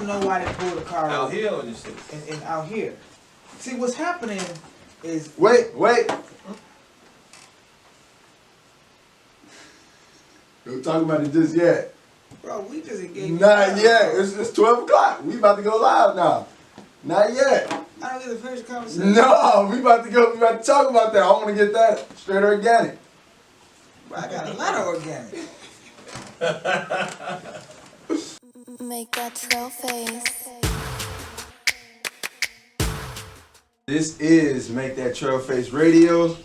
know why they pulled the car out here on this shit. And out here. See, what's happening is... Wait. Don't talk about it just yet. Bro, we just engaged. Not yet. It's 12 o'clock. We about to go live now. Not yet. I don't get to finish the conversation. No, we about to go. We about to talk about that. I want to get that straight organic. Bro, I got a lot of organic. Make that trail face. This is Make That Trail Face Radio.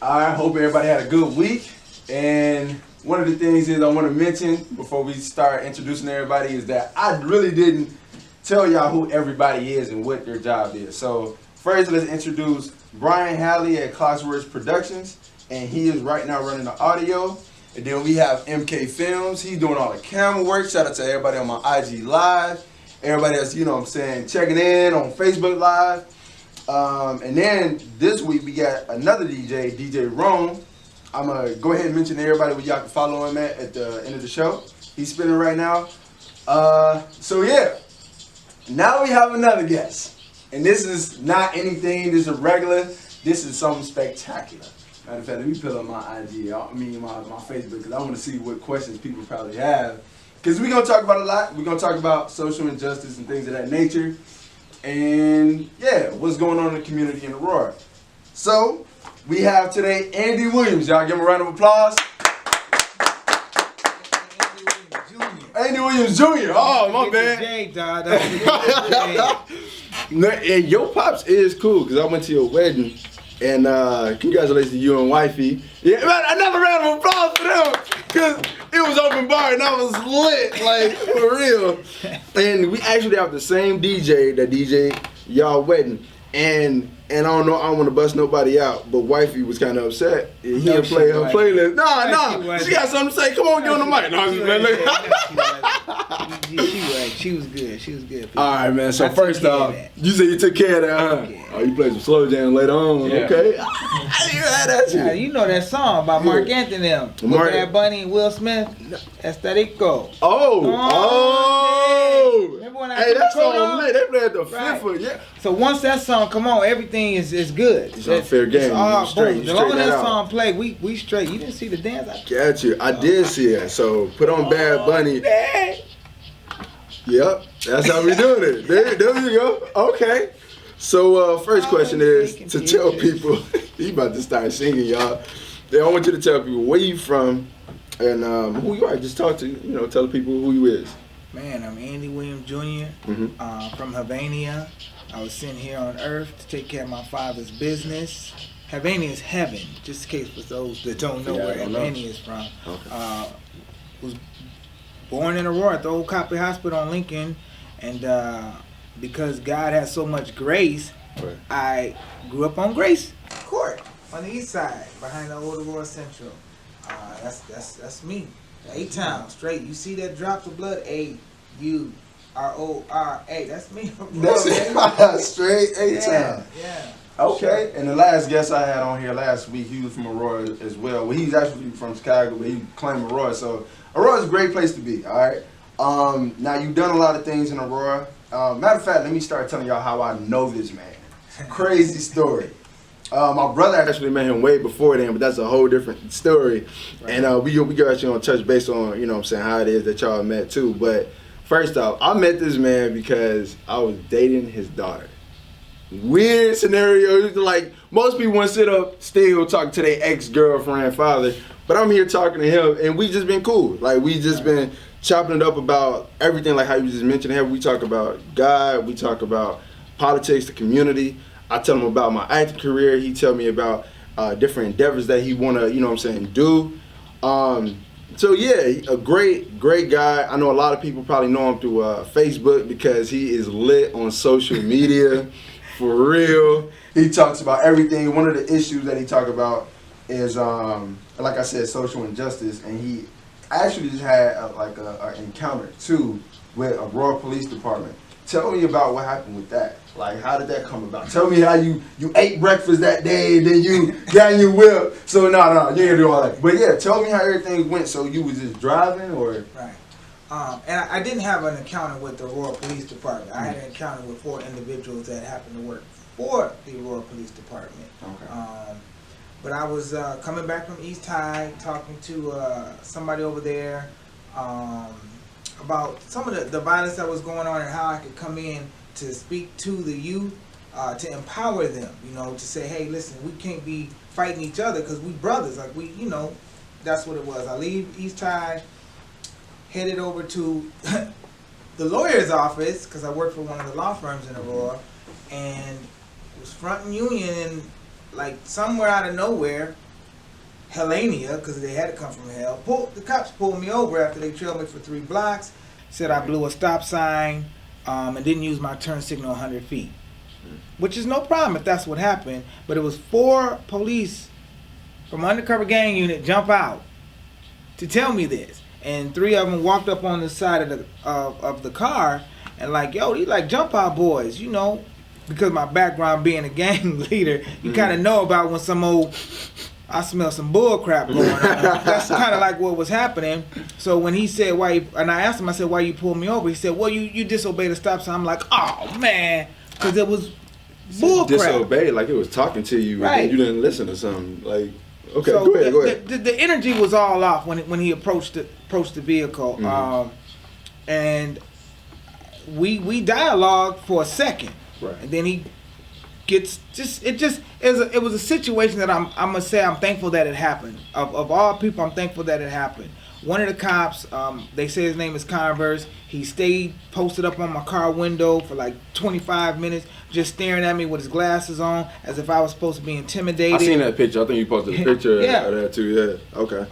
I hope everybody had a good week. And one of the things is I want to mention before we start introducing everybody is that I really didn't tell y'all who everybody is and what their job is. So first, let's introduce Brian Halley at Clockworks Productions, and he is right now running the audio. And then we have MK Films. He's doing all the camera work. Shout out to everybody on my IG Live. Everybody that's, you know what I'm saying, checking in on Facebook Live. And then this week we got another DJ, DJ Rome. I'm going to go ahead and mention to everybody where y'all can follow him at the end of the show. He's spinning right now. So yeah, now we have another guest. And this is not anything, this is regular. This is something spectacular. Matter of fact, let me pull up my IG, my Facebook, because I want to see what questions people probably have. Because we're going to talk about a lot. We're going to talk about social injustice and things of that nature. And yeah, what's going on in the community in Aurora. So, we have today Andy Williams. Y'all give him a round of applause. Andy Williams Jr. Oh, my bad. And your pops is cool, because I went to your wedding. And congratulations to you and wifey. Yeah, man, another round of applause for them. Because it was open bar and I was lit, like, for real. And we actually have the same DJ that DJ y'all wedding. And I don't know, I don't want to bust nobody out, but wifey was kind of upset. He didn't play her playlist. Nah, she got something to say. Come on, get on the mic. No, She was good. All right, man. So first off, you said you took care of that, huh? Yeah. Oh, you played some slow jam later on. Yeah. Okay. You know that song by Mark Anthony them. Bad Bunny and Will Smith. Estetico. Oh. Remember when hey, that song lit. They played the fifth one. Yeah. So once that song come on, everything is good. It's on fair game. As long as that song play, we straight. You didn't see the dance? Got you. I did see it. So put on Bad Bunny. Man. Yep, that's how we doing it. There you go. Okay. So first question is to tell people. He about to start singing, y'all. I want you to tell people where you from and who you are. Just talk to tell people who you is. Man, I'm Andy Williams Jr. From Havania. I was sent here on earth to take care of my father's business. Havania is heaven, just in case for those that don't know where Havania is from. Okay. Was born in Aurora at the old Copley Hospital on Lincoln, and because God has so much grace, right. I grew up on Grace Court on the east side, behind the old Aurora Central. That's me. 8-Town straight. You see that drop of blood? A-U-R-O-R-A. That's me. That's straight 8-Town. Yeah. Okay. And the last guest I had on here last week, he was from Aurora as well. Well, he's actually from Chicago, but he claimed Aurora. So Aurora's a great place to be. All right. Now you've done a lot of things in Aurora. Matter of fact, let me start telling y'all how I know this man. Crazy story. My brother actually met him way before then, but that's a whole different story. Right. And we actually gonna touch base on, what I'm saying, how it is that y'all met too. But first off, I met this man because I was dating his daughter. Weird scenario. Like, most people want to sit up still talking to their ex-girlfriend father, but I'm here talking to him, and we just been cool. Like, we just been chopping it up about everything, like how you just mentioned. We talk about God, we talk about politics, the community. I tell him about my acting career. He tell me about different endeavors that he want to, do. So yeah, a great guy. I know a lot of people probably know him through Facebook because he is lit on social media, for real. He talks about everything. One of the issues that he talk about is, like I said, social injustice, and he actually just had an encounter too with Aurora Police Department. Tell me about what happened with that. Like, how did that come about? Tell me how you ate breakfast that day and then you got in your whip. So, no, you ain't gonna do all that. But yeah, tell me how everything went. So you was just driving or? Right. And I didn't have an encounter with the Aurora Police Department. I had an encounter with 4 individuals that happened to work for the Aurora Police Department. Okay. But I was coming back from East High, talking to somebody over there about some of the violence that was going on and how I could come in to speak to the youth, to empower them, you know, to say, hey, listen, we can't be fighting each other because we brothers. Like, we, you know, that's what it was. I leave East High, headed over to the lawyer's office because I work for one of the law firms in Aurora, and it was front and union, and like somewhere out of nowhere, Hellania, because they had to come from hell, the cops pulled me over after they trailed me for 3 blocks, said I blew a stop sign and didn't use my turn signal 100 feet, which is no problem if that's what happened, but it was 4 police from undercover gang unit jump out to tell me this. And 3 of them walked up on the side of the car and like, yo, these like jump out boys, you know, because my background being a gang leader, you kind of know about when some old, I smell some bull crap going on. That's kind of like what was happening. So when he said and I asked him, I said, why you pulled me over? He said, well, you disobeyed the stop sign. I'm like, oh man, because it was bull crap. Disobeyed, like it was talking to you, right. And you didn't listen to something. Like, okay, so go ahead. The energy was all off when he approached the vehicle, and we dialogued for a second, right. And then he gets it was a situation that I'm gonna say I'm thankful that it happened. Of all people, I'm thankful that it happened. One of the cops, they say his name is Converse. He stayed posted up on my car window for like 25 minutes, just staring at me with his glasses on, as if I was supposed to be intimidated. I seen that picture. I think you posted a picture yeah. of that too. Yeah. Okay.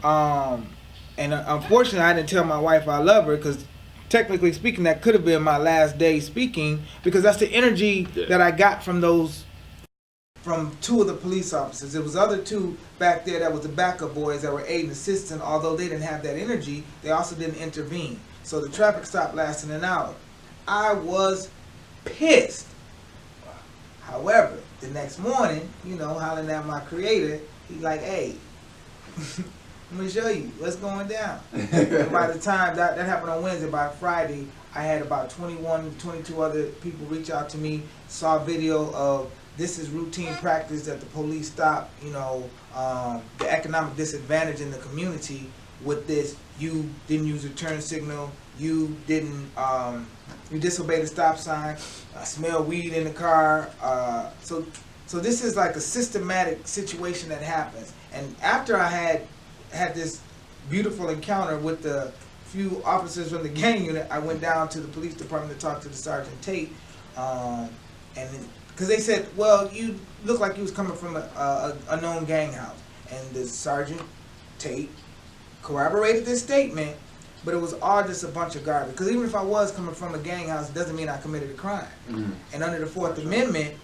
And unfortunately, I didn't tell my wife I love her because, technically speaking, that could have been my last day speaking, because that's the energy that I got from 2 of the police officers. There was other 2 back there that was the backup boys that were aiding and assisting. Although they didn't have that energy, they also didn't intervene. So the traffic stop lasted an hour. I was pissed. However, the next morning, you know, hollering at my creator, he's like, hey, I'm going to show you what's going down. And by the time that happened on Wednesday, by Friday, I had about 21, 22 other people reach out to me, saw a video of this is routine practice that the police stop, you know, the economic disadvantage in the community with this. You didn't use your turn signal. You didn't, you disobeyed the stop sign. I smell weed in the car. So this is like a systematic situation that happens. And after I had this beautiful encounter with the few officers from the gang unit, I went down to the police department to talk to the Sergeant Tate, and because they said, well, you look like you was coming from a known gang house, and the Sergeant Tate corroborated this statement, but it was all just a bunch of garbage. Because even if I was coming from a gang house, it doesn't mean I committed a crime. And under the 4th Amendment,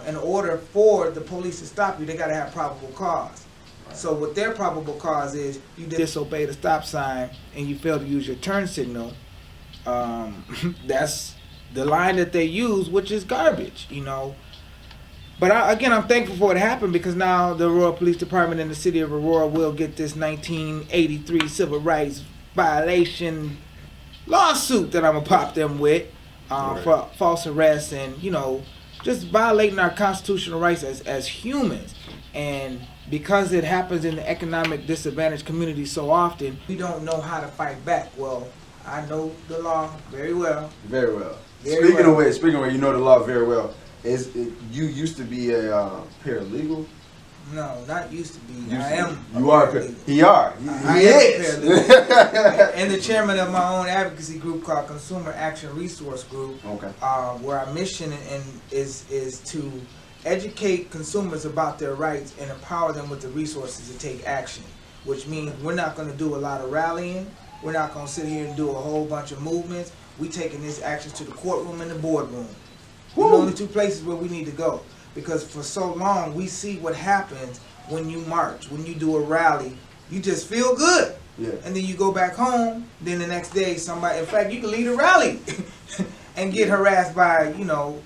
in order for the police to stop you, they got to have probable cause. So what their probable cause is, you disobey the stop sign and you fail to use your turn signal. That's the line that they use, which is garbage, you know. But I'm thankful for it happened, because now the Aurora Police Department in the city of Aurora will get this 1983 civil rights violation lawsuit that I'm gonna pop them with for false arrest and, you know, just violating our constitutional rights as humans. And because it happens in the economic disadvantaged community so often, we don't know how to fight back. Well, I know the law very well. Very well. Speaking of which, you know the law very well. You used to be a paralegal? No, not used to be. I am. You are. He is. And the chairman of my own advocacy group called Consumer Action Resource Group. Okay. Where our mission is to educate consumers about their rights and empower them with the resources to take action. Which means we're not going to do a lot of rallying. We're not going to sit here and do a whole bunch of movements. We taking this action to the courtroom and the boardroom. These are the only 2 places where we need to go. Because for so long, we see what happens when you march, when you do a rally. You just feel good. Yeah. And then you go back home, then the next day somebody, in fact, you can lead a rally and get harassed by, you know,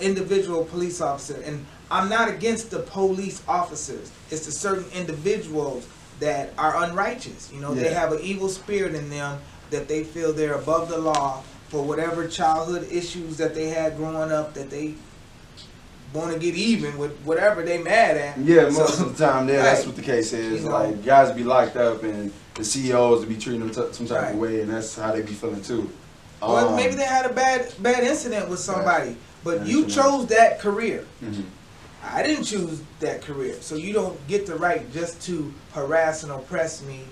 individual police officer. And I'm not against the police officers. It's the certain individuals that are unrighteous. You know, they have an evil spirit in them that they feel they're above the law for whatever childhood issues that they had growing up, that they want to get even with whatever they mad at. Yeah, most of the time, that's right. what the case is. You know, like, guys be locked up and the CEOs to be treating them some type right. of way, and that's how they be feeling too. Or maybe they had a bad incident with somebody, but you chose that career. Mm-hmm. I didn't choose that career, so you don't get the right just to harass and oppress me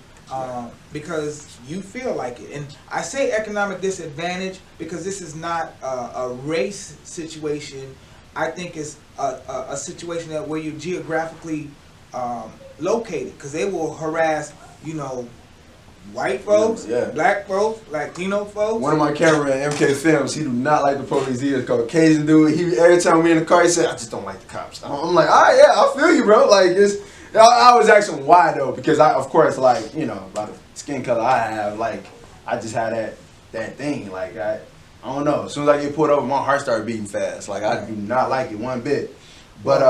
because you feel like it. And I say economic disadvantage because this is not a race situation. I think it's a situation that where you're geographically located, because they will harass, you know, white folks, black folks, Latino folks. One of my cameramen, MK Films, he do not like the police. He is Caucasian dude. He every time we in the car, he said, "I just don't like the cops." I'm like, "All right, yeah, I feel you, bro." Like it's. I was asking why though, because I, of course, like, you know, by the skin color I have, like I just had that thing. Like I don't know. As soon as I get pulled over, my heart started beating fast. Like I do not like it one bit. But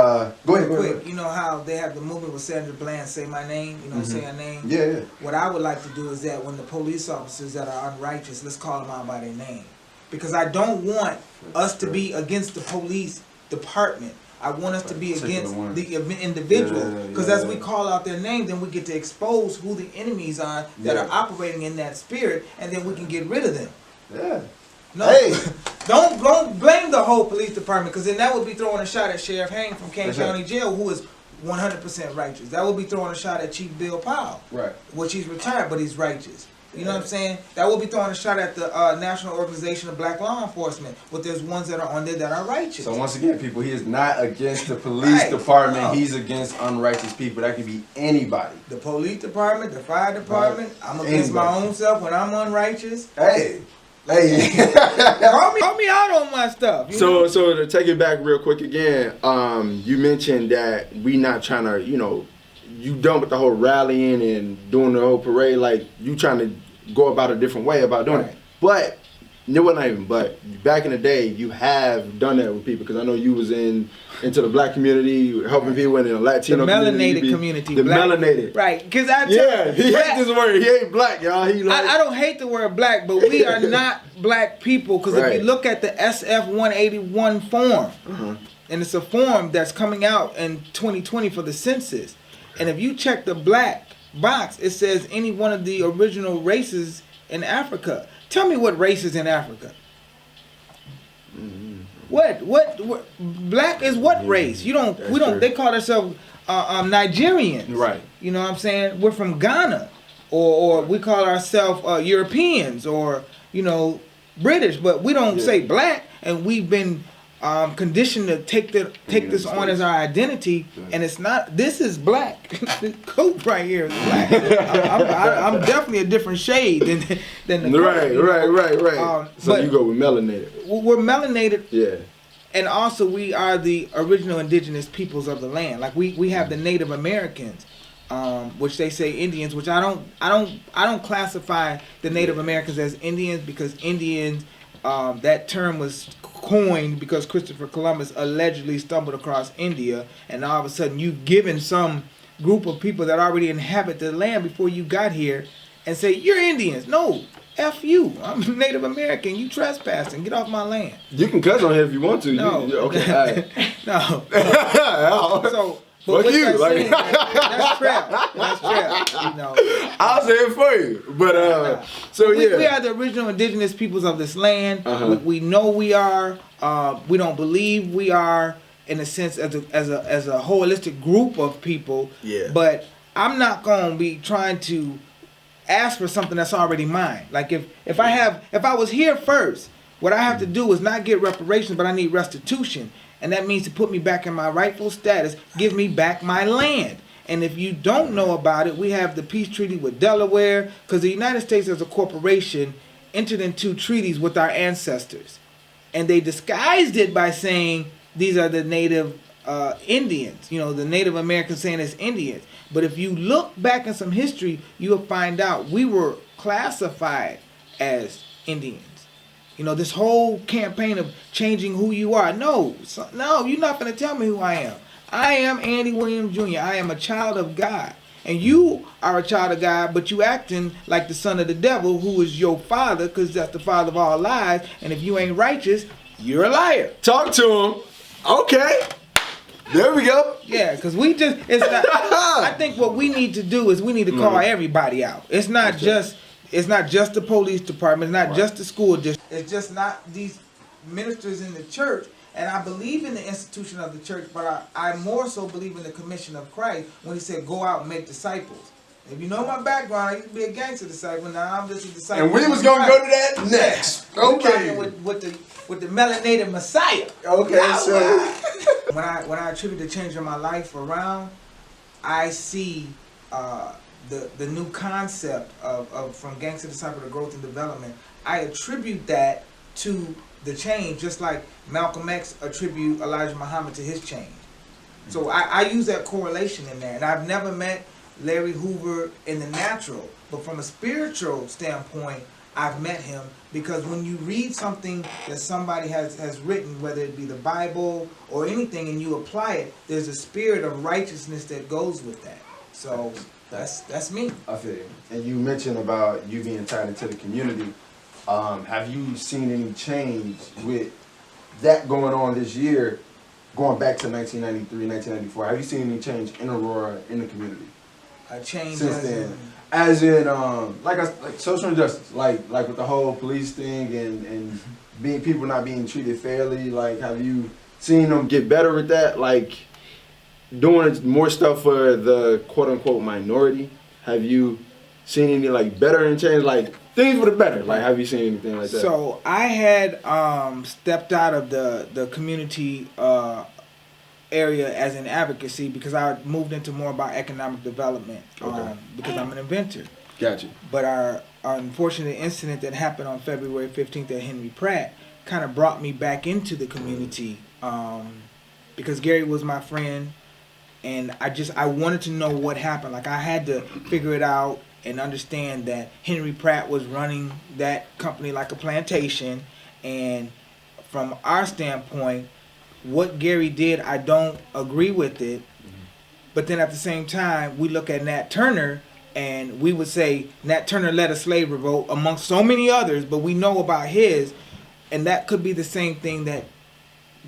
go ahead. Quick, you know how they have the movie with Sandra Bland, Say My Name, you know, say her name? Yeah. What I would like to do is that when the police officers that are unrighteous, let's call them out by their name. Because I don't want us to be against the police department. I want us to be against the individual. Because as we call out their name, then we get to expose who the enemies are that are operating in that spirit, and then we can get rid of them. Yeah. No, don't blame the whole police department, because then that would be throwing a shot at Sheriff Hain from Kane County Jail, who is 100% righteous. That would be throwing a shot at Chief Bill Powell, right? Which he's retired, but he's righteous. You know what I'm saying? That would be throwing a shot at the National Organization of Black Law Enforcement, but there's ones that are on there that are righteous. So once again, people, he is not against the police department. No. He's against unrighteous people. That could be anybody. The police department, the fire department. Right. I'm against my own self when I'm unrighteous. Hey. Call me out on my stuff. So to take it back real quick again, you mentioned that we not trying to, you know, you done with the whole rallying and doing the whole parade, like you trying to go about a different way about doing it. But no, well, not even. But back in the day, you have done that with people, because I know you was into the black community, helping people in the Latino community. The melanated. Right, because I he hates this word. He ain't black, y'all. He like, I don't hate the word black, but we are not black people, because if you look at the SF 181 form, and it's a form that's coming out in 2020 for the census, and if you check the black box, it says any one of the original races in Africa. Tell me what race is in Africa. What black is what race? We don't. They call themselves Nigerians. Right. You know what I'm saying? We're from Ghana, or we call ourselves Europeans, or you know, British, but we don't say black. And we've been conditioned to take this on as our identity, and it's not. This is black. The coat right here is black. I'm definitely a different shade than the right. So you go with melanated. We're melanated. Yeah. And also we are the original indigenous peoples of the land. Like we have the Native Americans, which they say Indians, which I don't classify the Native Americans as Indians, because Indians, that term was coined because Christopher Columbus allegedly stumbled across India, and all of a sudden you've given some group of people that already inhabit the land before you got here and say, you're Indians. No, F you. I'm Native American. You trespassing. Get off my land. You can cuss on here if you want to. No. Okay. All right. No. So, but fuck you. That's trap. You know. I'll say it for you. But we are the original indigenous peoples of this land. We know we are. We don't believe we are, in a sense, as a holistic group of people. Yeah. But I'm not gonna be trying to ask for something that's already mine. Like if I was here first, what I have to do is not get reparations, but I need restitution. And that means to put me back in my rightful status, give me back my land. And if you don't know about it, we have the peace treaty with Delaware, because the United States as a corporation entered into treaties with our ancestors. And they disguised it by saying these are the native Indians, you know, the Native Americans saying it's Indians. But if you look back in some history, you'll find out we were classified as Indians. You know, this whole campaign of changing who you are. No, you're not going to tell me who I am. I am Andy Williams Jr. I am a child of God. And you are a child of God, but you acting like the son of the devil, who is your father, because that's the father of all lies. And if you ain't righteous, you're a liar. Talk to him. Okay. There we go. Yeah, because it's not, I think what we need to do is we need to call everybody out. It's not just the police department, it's not just the school district. It's just not these ministers in the church. And I believe in the institution of the church, but I more so believe in the commission of Christ when he said, go out and make disciples. If you know my background, I used to be a gangster disciple. Now I'm just a disciple. And we was going to go to that next. Okay. With the melanated Messiah. Okay, so when I attribute the change in my life around, I see the new concept of from gangster disciple to growth and development. I attribute that to the change, just like Malcolm X attribute Elijah Muhammad to his change. So I use that correlation in there. And I've never met Larry Hoover in the natural, but from a spiritual standpoint, I've met him, because when you read something that somebody has written, whether it be the Bible or anything, and you apply it, there's a spirit of righteousness that goes with that. So that's me. I feel you. And you mentioned about you being tied into the community. Have you seen any change with that going on this year, going back to 1993, 1994? Have you seen any change in Aurora, in the community? A change since then? As in, like social injustice, like with the whole police thing and people not being treated fairly. Like, have you seen them get better with that? Like, doing more stuff for the quote unquote minority. Have you seen any like better and change, like things for the better? Like, have you seen anything like that? So I had stepped out of the community area as an advocacy, because I moved into more about economic development, because I'm an inventor. Gotcha. But our unfortunate incident that happened on February 15th at Henry Pratt kind of brought me back into the community, because Gary was my friend, and I wanted to know what happened. Like, I had to figure it out and understand that Henry Pratt was running that company like a plantation, and from our standpoint, what Gary did, I don't agree with it. But then at the same time, we look at Nat Turner, and we would say Nat Turner led a slave revolt amongst so many others, but we know about his, and that could be the same thing that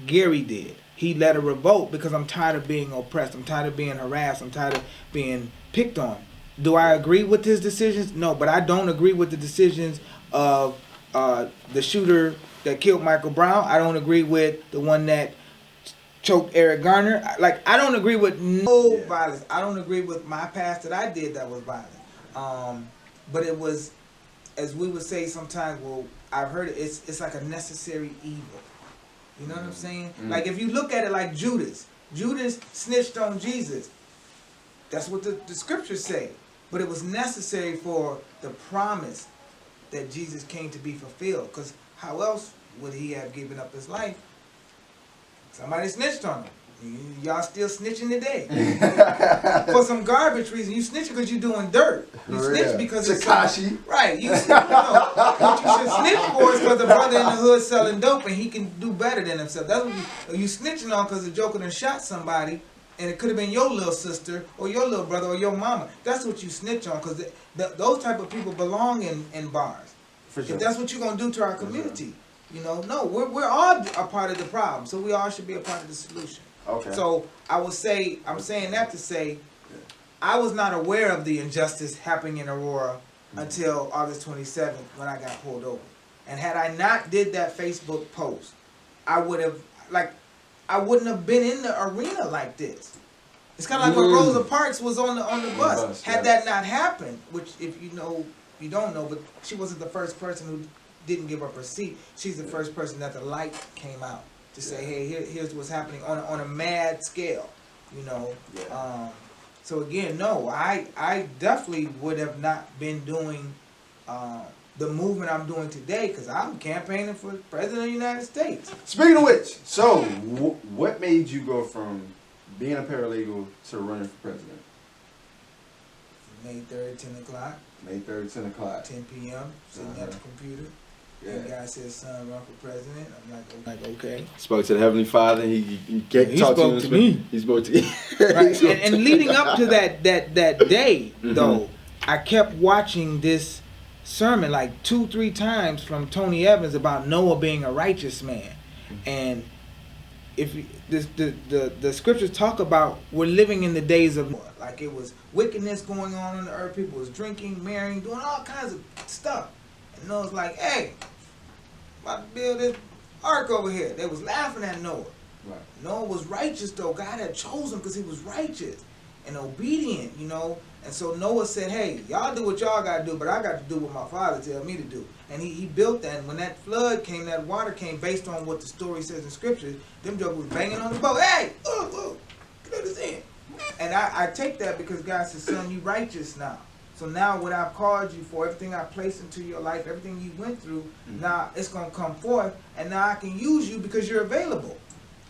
Gary did. He led a revolt because I'm tired of being oppressed. I'm tired of being harassed. I'm tired of being picked on. Do I agree with his decisions? No, but I don't agree with the decisions of the shooter that killed Michael Brown. I don't agree with the one that choked Eric Garner. Like, I don't agree with no violence. I don't agree with my past that I did that was violent. But it was, as we would say sometimes, well, I've heard it, it's like a necessary evil. You know what I'm saying? Like, if you look at it like Judas snitched on Jesus. That's what the scriptures say. But it was necessary for the promise that Jesus came to be fulfilled. Because how else would he have given up his life? Somebody snitched on him. Y'all still snitching today. For some garbage reason. You snitching because you're doing dirt. You snitch because it's Takashi. Right. You snitch, what you should snitch for is because the brother in the hood selling dope and he can do better than himself. That's what you snitching on, because the joker done shot somebody, and it could have been your little sister or your little brother or your mama. That's what you snitch on, because those type of people belong in bars. For sure. If that's what you're going to do to our community. You know, no, we're all a part of the problem, so we all should be a part of the solution. Okay. So I would say, I'm saying that to say, I was not aware of the injustice happening in Aurora until August 27th when I got pulled over. And had I not did that Facebook post, I wouldn't have been in the arena like this. It's kind of like when Rosa Parks was on the bus. Had that not happened, which if you know, you don't know, but she wasn't the first person who didn't give up her seat. She's the first person that the light came out to say, hey, here's what's happening on a mad scale, you know. So again, no, I definitely would have not been doing the movement I'm doing today, because I'm campaigning for President of the United States. Speaking of which, so what made you go from being a paralegal to running for president? May 3rd, 10 o'clock. May 3rd, 10 o'clock. 10 p.m., sitting at the computer. And God said, son, run for president. I'm like, okay. Spoke to the Heavenly Father. He spoke to me. He spoke to you. Right. And leading up to that day, though, I kept watching this sermon like 2-3 times from Tony Evans about Noah being a righteous man. And if the scriptures talk about we're living in the days of Noah. Like it was wickedness going on the earth. People was drinking, marrying, doing all kinds of stuff. And Noah's like, hey, about to build this ark over here. They was laughing at Noah. Right. Noah was righteous though. God had chosen him because he was righteous and obedient, you know. And so Noah said, hey, y'all do what y'all got to do, but I got to do what my father tell me to do. And he built that. And when that flood came, that water came based on what the story says in scripture, them jokers was banging on the boat. Hey, get this in. And I take that because God says, son, you righteous now. So now what I've called you for, everything I placed into your life, everything you went through, now it's going to come forth. And now I can use you because you're available.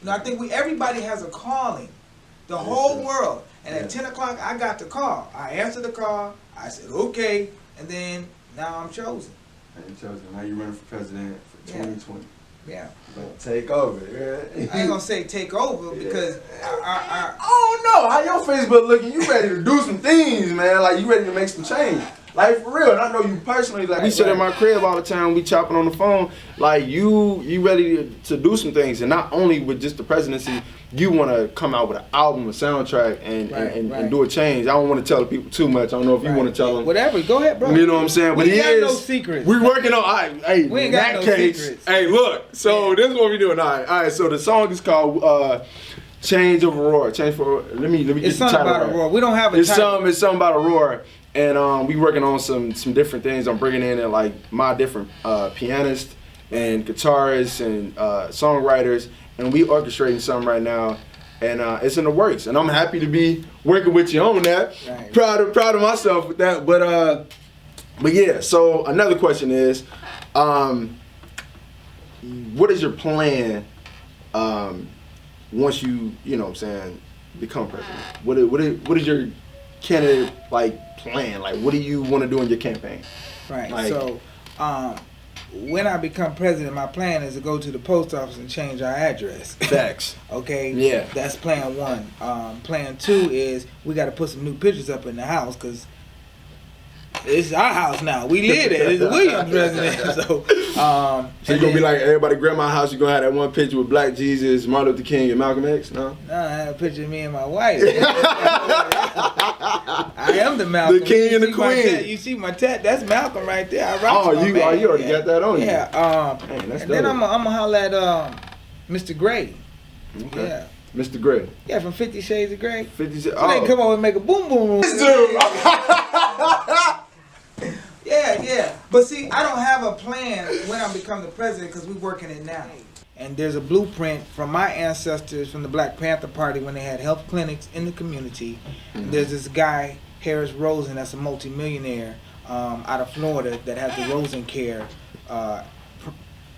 You know, I think everybody has a calling. The whole world. And at 10 o'clock, I got the call. I answered the call. I said, okay. And then now I'm chosen. And you chosen. Now you're running for president for 2020. Yeah. Take over. I ain't going to say take over because I don't know. How your Facebook looking? You ready to do some things, man. Like, you ready to make some change. Like, for real. And I know you personally. Like, we sit in my crib all the time. We chopping on the phone. Like, you ready to do some things. And not only with just the presidency, you want to come out with an album, a soundtrack, and do a change. I don't want to tell people too much. I don't know if you want to tell them. Whatever. Go ahead, bro. You know what I'm saying? But we ain't got no secrets. We're working on. Hey, we ain't in got that no case, secrets. hey, look. So this is what we're doing. All right. So the song is called "Change of Aurora." Change for. Let me get the title. It's something about Aurora. We don't have a title. It's something about Aurora. And we working on some different things. I'm bringing in like my different pianists and guitarists and songwriters, and we orchestrating something right now, and it's in the works. And I'm happy to be working with you on that. Right. Proud of myself with that. But yeah. So another question is, what is your plan once you know what I'm saying, become president? What is your candidate plan? Like, what do you want to do in your campaign? Right. Like, so when I become president, my plan is to go to the post office and change our address. Facts. Okay. Yeah. That's plan 1. Plan 2 is we got to put some new pictures up in the house because it's our house now. We live there. It's Williams residence. So you're gonna be like everybody grandma's house. You're gonna have that one picture with Black Jesus, Martin Luther King, and Malcolm X. No. No, I have a picture of me and my wife. I am the Malcolm. The king and the queen. You see my tat? That's Malcolm right there. I rock you already got that on you. Yeah. Man, that's and then dope. I'm gonna holler at Mr. Gray. Okay. Yeah. Mr. Gray. Yeah, from 50 Shades of Grey. 50 So they come over and make a boom boom. Yeah. But see, I don't have a plan when I become the president because we're working it now. And there's a blueprint from my ancestors from the Black Panther Party when they had health clinics in the community. And there's this guy, Harris Rosen, that's a multimillionaire out of Florida that has the Rosen Care.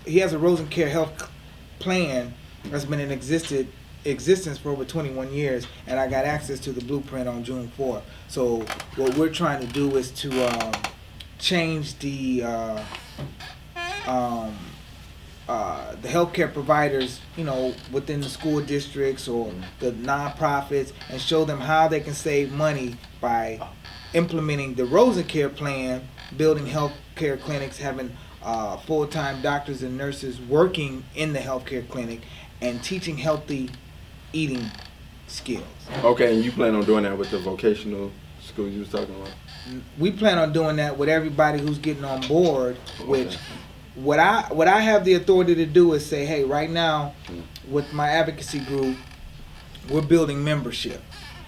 He has a Rosen Care health plan that's been in existence for over 21 years, and I got access to the blueprint on June 4th. So what we're trying to do is to change the healthcare providers, you know, within the school districts or the nonprofits, and show them how they can save money by implementing the Rosen Care plan, building healthcare clinics, having full-time doctors and nurses working in the healthcare clinic, and teaching healthy eating skills. Okay, and you plan on doing that with the vocational school you was talking about? We plan on doing that with everybody who's getting on board, which what I have the authority to do is say, hey, right now with my advocacy group, we're building membership.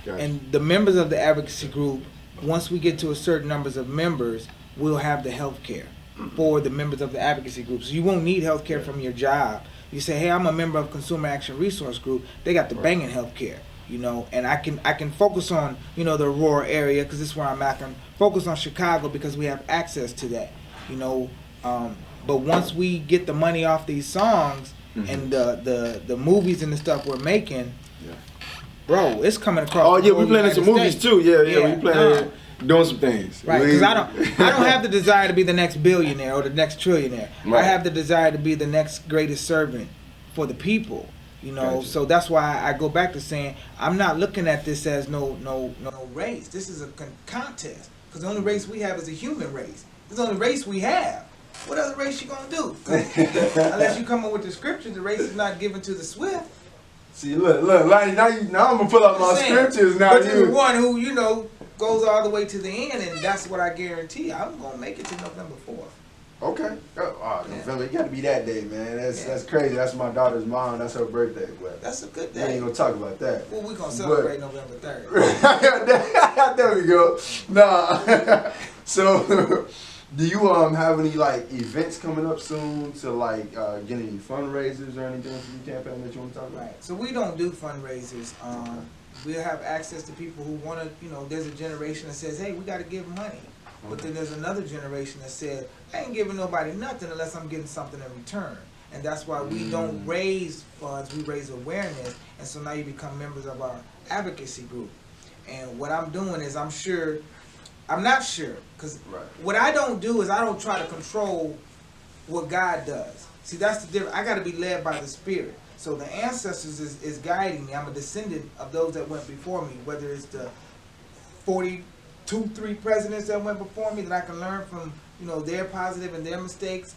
Gotcha. And the members of the advocacy group, once we get to a certain numbers of members, we'll have the health care for the members of the advocacy group. So you won't need health care from your job. You say, hey, I'm a member of Consumer Action Resource Group. They got the banging health care, you know, and I can focus on, you know, the Aurora area because this is where I'm at. I can focus on Chicago because we have access to that, you know. But once we get the money off these songs and the movies and the stuff we're making, bro, it's coming across. Oh yeah, we planning some movies too. Yeah, we planning. doing some things. Right, because I don't have the desire to be the next billionaire or the next trillionaire. Right. I have the desire to be the next greatest servant for the people. You know, Gotcha. so that's why I go back to saying I'm not looking at this as no race. This is a contest, because the only race we have is a human race. It's the only race we have. What other race you gonna do? Unless you come up with the scripture, the race is not given to the swift. See, look, Lonnie, now I'm gonna pull up my scriptures now. But you're the one who, you know, goes all the way to the end, and that's what I guarantee. I'm gonna make it to November 4th. Okay. November, it gotta be that day, man. That's crazy. That's my daughter's mom. That's her birthday. But That's a good we ain't day. gonna talk about that. Well, we're gonna celebrate November 3rd. There we go. Nah. So, do you have any like events coming up soon to like get any fundraisers or anything for your campaign that you want to talk about? Right. So we don't do fundraisers. We'll have access to people who want to, you know, there's a generation that says, hey, we got to give money. But then there's another generation that said, I ain't giving nobody nothing unless I'm getting something in return. And that's why we don't raise funds, we raise awareness. And so now you become members of our advocacy group. And what I'm doing is I'm not sure, because what I don't do is I don't try to control what God does. See, that's the difference. I got to be led by the Spirit. So the ancestors is guiding me. I'm a descendant of those that went before me, whether it's the 3 presidents that went before me that I can learn from, you know, their positive and their mistakes.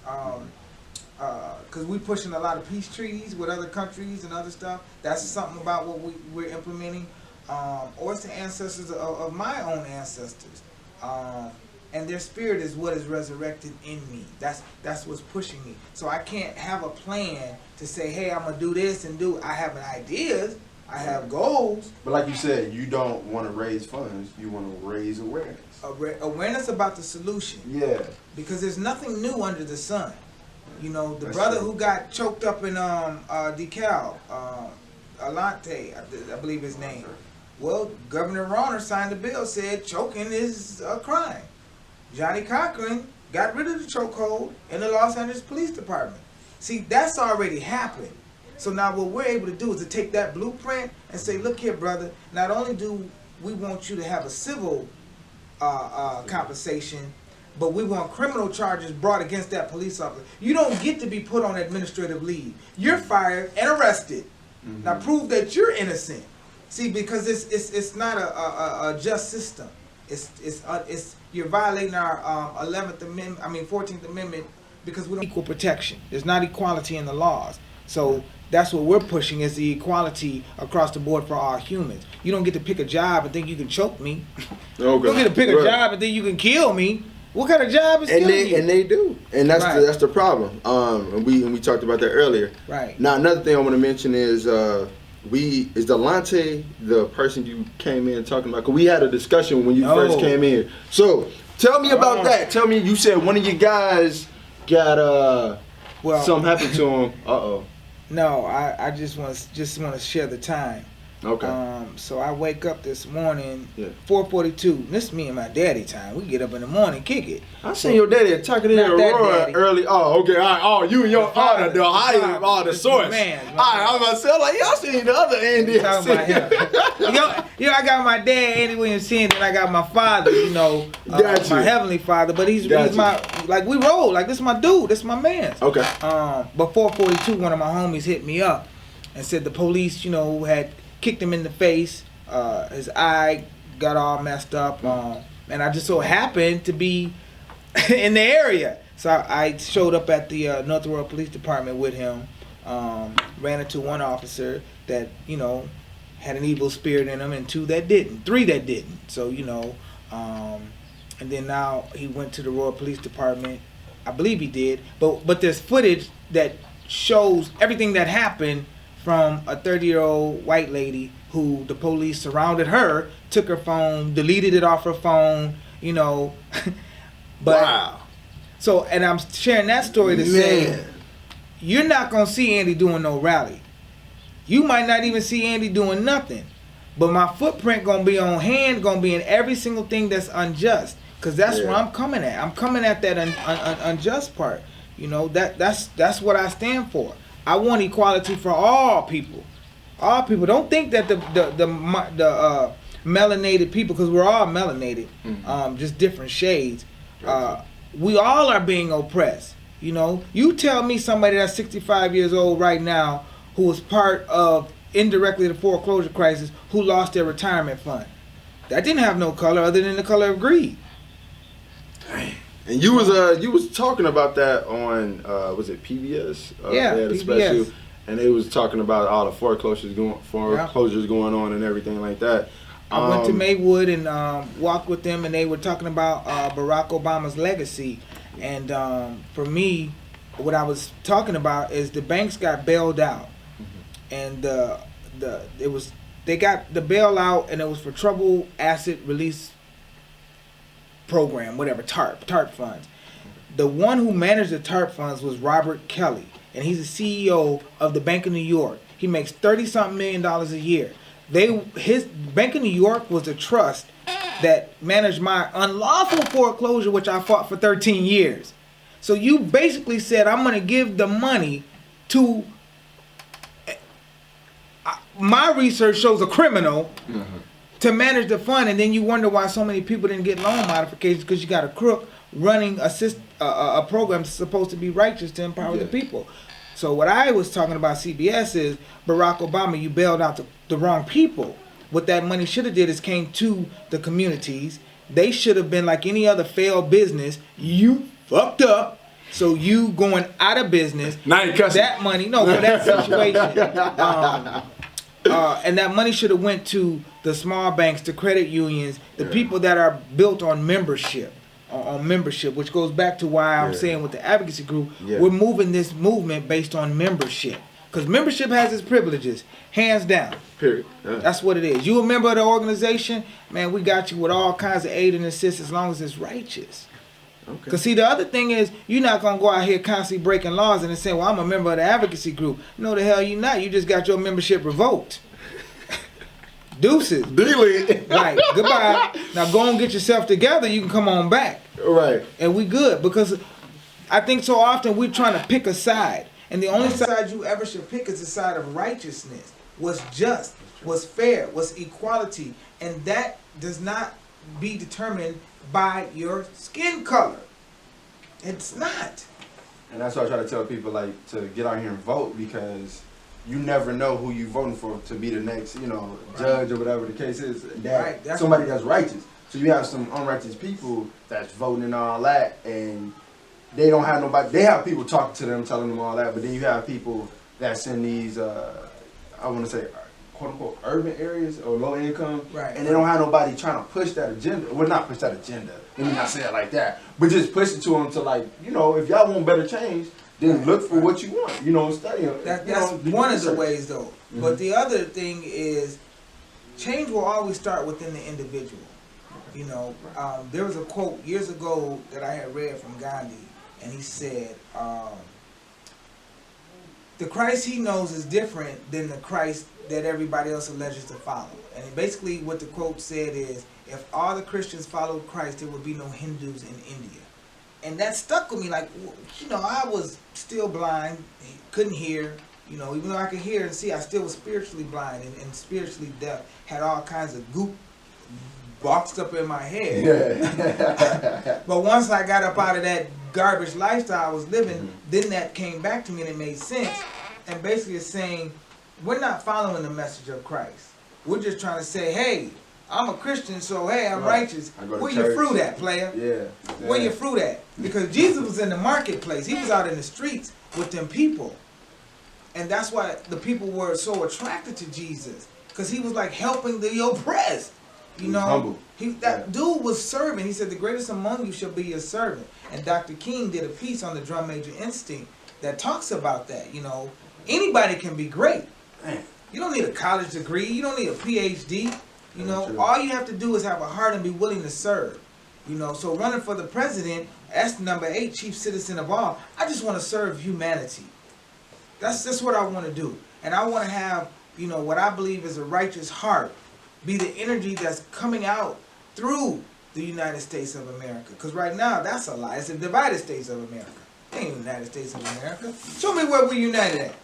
Because we're pushing a lot of peace treaties with other countries and other stuff. That's something about what we're implementing. Or it's the ancestors of my own ancestors. And their spirit is what is resurrected in me. That's what's pushing me. So I can't have a plan to say, hey, I'm gonna do this and do. I have ideas, I have goals. But like you said, you don't want to raise funds. You want to raise awareness. Awareness about the solution. Yeah. Because there's nothing new under the sun. You know, the brother who got choked up in DeKalb, Alante, I believe his name. Well, Governor Rauner signed a bill, said choking is a crime. Johnny Cochran got rid of the chokehold in the Los Angeles Police Department. See, that's already happened. So now what we're able to do is to take that blueprint and say, look here, brother, not only do we want you to have a civil compensation, but we want criminal charges brought against that police officer. You don't get to be put on administrative leave. You're fired and arrested. Mm-hmm. Now prove that you're innocent. See, because it's not a just system. It's you're violating our 14th Amendment, because we don't equal protection. There's not equality in the laws. So that's what we're pushing, is the equality across the board for all humans. You don't get to pick a job and think you can choke me. Okay. You don't get to pick a job and think you can kill me. What kind of job is killing you? And they do, and that's the problem. And we talked about that earlier. Right. Now another thing I want to mention is is Delante the person you came in talking about? Because we had a discussion when you first came in. So tell me about that. Tell me, you said one of your guys got something happened to him. No, I just want to share the time. Okay. So I wake up this morning, 4:42. This is me and my daddy time. We get up in the morning, kick it. I seen your daddy talking in Aurora early. Oh, okay. All right. Oh, you and your father, the source. Man, all right. I was about to say, like, y'all seen the other Andy. Talking about him. I got my dad, Andy Williams Sr., and I got my father. My heavenly father. But he's my, like, we roll. Like, this is my dude. This is my man. Okay. But 4:42, one of my homies hit me up and said the police, had kicked him in the face. His eye got all messed up. And I just so happened to be in the area. So I showed up at the North Aurora Police Department with him. Ran into one officer that, had an evil spirit in him, and 3 that didn't. So, and then now he went to the Aurora Police Department. I believe he did. But there's footage that shows everything that happened from a 30-year-old white lady who the police surrounded her, took her phone, deleted it off her phone, But, wow. So, and I'm sharing that story to say, you're not going to see Andy doing no rally. You might not even see Andy doing nothing. But my footprint going to be on hand, going to be in every single thing that's unjust. Because that's where I'm coming at. I'm coming at that unjust part. That's what I stand for. I want equality for all people. All people. Don't think that melanated people, because we're all melanated, just different shades. We all are being oppressed. You know, you tell me somebody that's 65 years old right now who was part of indirectly the foreclosure crisis who lost their retirement fund. That didn't have no color other than the color of greed. And you was talking about that on was it PBS? Yeah, they had a PBS. special, and they was talking about all the foreclosures going on and everything like that. I went to Maywood and walked with them, and they were talking about Barack Obama's legacy. And for me, what I was talking about is the banks got bailed out, and they got the bailout, and it was for troubled asset release program, whatever, TARP funds. The one who managed the TARP funds was Robert Kelly, and he's the CEO of the Bank of New York. He makes $30-something million a year. His Bank of New York was the trust that managed my unlawful foreclosure, which I fought for 13 years. So you basically said, I'm going to give the money to, my research shows, a criminal to manage the fund, and then you wonder why so many people didn't get loan modifications, because you got a crook running a program that's supposed to be righteous to empower the people. So what I was talking about CBS is, Barack Obama, you bailed out the wrong people. What that money should have did is came to the communities. They should have been like any other failed business. You fucked up, so you going out of business. Now you cussing. That money, no, for that situation. And that money should have went to the small banks, the credit unions, the people that are built on membership, which goes back to why I'm saying with the advocacy group, we're moving this movement based on membership. Because membership has its privileges, hands down. Period. That's what it is. You a member of the organization, man, we got you with all kinds of aid and assist as long as it's righteous. Okay. Because see, the other thing is, you're not going to go out here constantly breaking laws and then say, well, I'm a member of the advocacy group. No, the hell you not. You just got your membership revoked. Deuces. Delete. Right. Goodbye. Now go and get yourself together. You can come on back. Right. And we good. Because I think so often we're trying to pick a side. And the only side you ever should pick is the side of righteousness. What's just, what's fair, what's equality. And that does not be determined by your skin color. It's not. And that's why I try to tell people, like, to get out here and vote, because you never know who you voting for to be the next, judge or whatever the case is. That's somebody that's righteous. So you have some unrighteous people that's voting and all that, and they don't have nobody. They have people talking to them, telling them all that, but then you have people that's in these, I want to say, quote unquote, urban areas or low income, and they don't have nobody trying to push that agenda. Well, not push that agenda. Let me not say it like that, but just push it to them to, like, if y'all want better change, then look for what you want. Study. That's one of the ways, though. But the other thing is, change will always start within the individual. There was a quote years ago that I had read from Gandhi, and he said, the Christ he knows is different than the Christ that everybody else alleges to follow. And basically what the quote said is, if all the Christians followed Christ, there would be no Hindus in India. And that stuck with me. Like, I was still blind, couldn't hear, even though I could hear and see, I still was spiritually blind and spiritually deaf, had all kinds of goop boxed up in my head. But once I got up out of that garbage lifestyle I was living, then that came back to me and it made sense. And basically it's saying, we're not following the message of Christ. We're just trying to say, hey, I'm a Christian, so hey, I'm righteous. Where your fruit at, player? Where your fruit at? Because Jesus was in the marketplace. He was out in the streets with them people. And that's why the people were so attracted to Jesus. Because he was like helping the oppressed. Humble. That dude was serving. He said, the greatest among you shall be your servant. And Dr. King did a piece on the drum major instinct that talks about that. Anybody can be great. Man. You don't need a college degree. You don't need a PhD. All you have to do is have a heart and be willing to serve. So running for the president, that's number 8, chief citizen of all. I just want to serve humanity. That's what I want to do. And I want to have, what I believe is a righteous heart be the energy that's coming out through the United States of America. Because right now, that's a lie. It's the divided states of America. It ain't the United States of America. Show me where we're united at.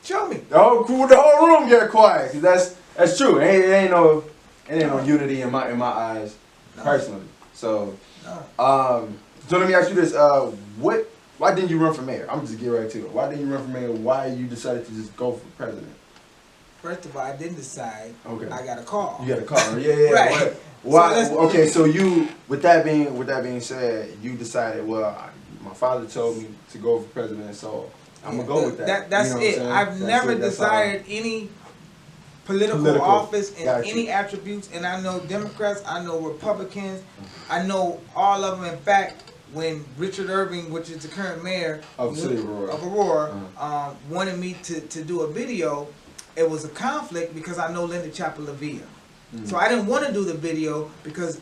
Show me. The whole room get quiet. That's true. It ain't no It ain't no unity in my eyes, personally. So, No. so let me ask you this: why didn't you run for mayor? I'm just get right to it. Why didn't you run for mayor? Why you decided to just go for president? First of all, I didn't decide. Okay. I got a call. You got a call. Yeah. Right. Why? So Okay, so you, with that being said, you decided. Well, my father told me to go for president, so I'm gonna go with that. That's You know what it. I'm saying? I've That's never it, that's desired any political office in any attributes, and I know Democrats, I know Republicans, I know all of them. In fact, when Richard Irving, which is the current mayor Of the city of Aurora, wanted me to do a video, it was a conflict because I know Linda Chapel-LaVia. So I didn't want to do the video because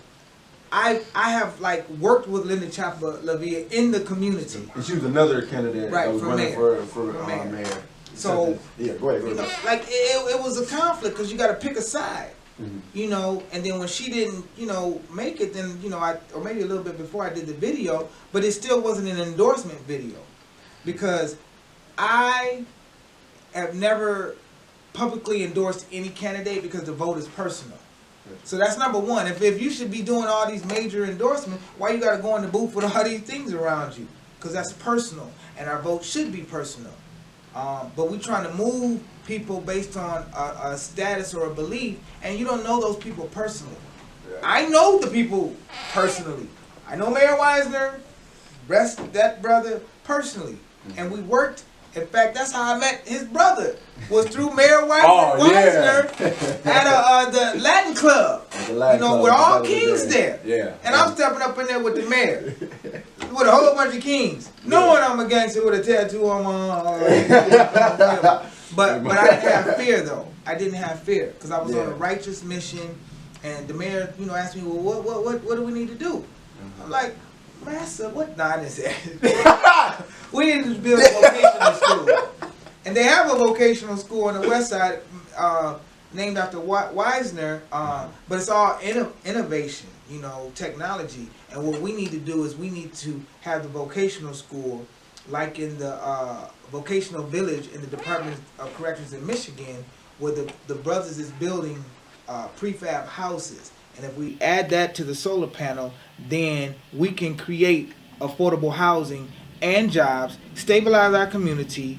I have like worked with Linda Chapel-LaVia in the community. And she was another candidate that was running for mayor. So yeah, go ahead. You know, like it was a conflict because you got to pick a side. You know, and then when she didn't, you know, make it, then, you know, or maybe a little bit before I did the video, but it still wasn't an endorsement video because I have never publicly endorsed any candidate because the vote is personal. So that's number one. If you should be doing all these major endorsements, why you got to go in the booth with all these things around you? Because that's personal, and our vote should be personal. But we're trying to move people based on a status or a belief, and you don't know those people personally. I know the people personally. I know Mayor Wisner, rest that brother personally, and we worked. In fact, that's how I met his brother. Was through Mayor Wisner at the Latin Club. You know, with all kings there. Yeah. And I'm stepping up in there with the mayor. With a whole bunch of kings. Knowing I'm a gangster with a tattoo on my arm. But I didn't have fear though. I didn't have fear. Because I was on a righteous mission. And the mayor, you know, asked me, well, what do we need to do? I'm like, Master, what? Nah, I didn't say it. We need to build a vocational school. And they have a vocational school on the west side named after Wisner, but it's all innovation, you know, technology. And what we need to do is we need to have the vocational school like in the vocational village in the Department of Corrections in Michigan, where the brothers is building prefab houses. And if we add that to the solar panel, then we can create affordable housing and jobs, stabilize our community,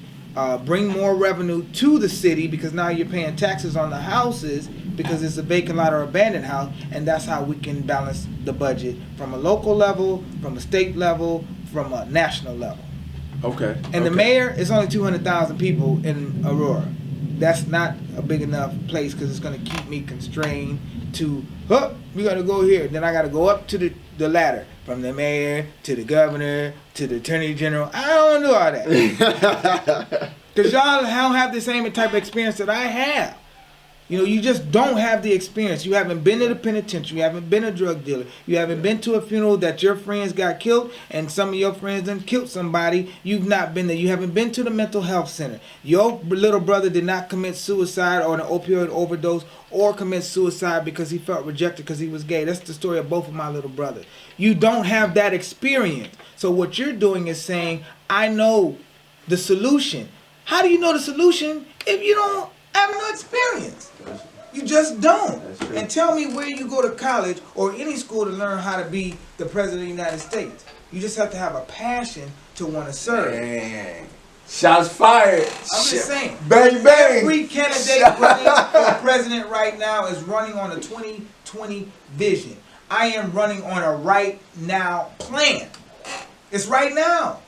bring more revenue to the city because now you're paying taxes on the houses because it's a vacant lot or abandoned house, and that's how we can balance the budget from a local level, from a state level, from a national level. Okay. And the mayor is only 200,000 people in Aurora. That's not a big enough place because it's going to keep me constrained to, we got to go here. Then I got to go up to the ladder from the mayor to the governor to the attorney general. I don't want to do all that. Because y'all don't have the same type of experience that I have. You know, you just don't have the experience. You haven't been to the penitentiary. You haven't been a drug dealer. You haven't been to a funeral that your friends got killed and some of your friends done killed somebody. You've not been there. You haven't been to the mental health center. Your little brother did not commit suicide or an opioid overdose or commit suicide because he felt rejected because he was gay. That's the story of both of my little brothers. You don't have that experience. So what you're doing is saying, I know the solution. How do you know the solution if you don't have no experience? You just don't. And tell me where you go to college or any school to learn how to be the president of the United States. You just have to have a passion to want to serve. Dang. Shots fired. I'm just saying. Bang, bang. Every candidate running for president right now is running on a 2020 vision. I am running on a right now plan. It's right now.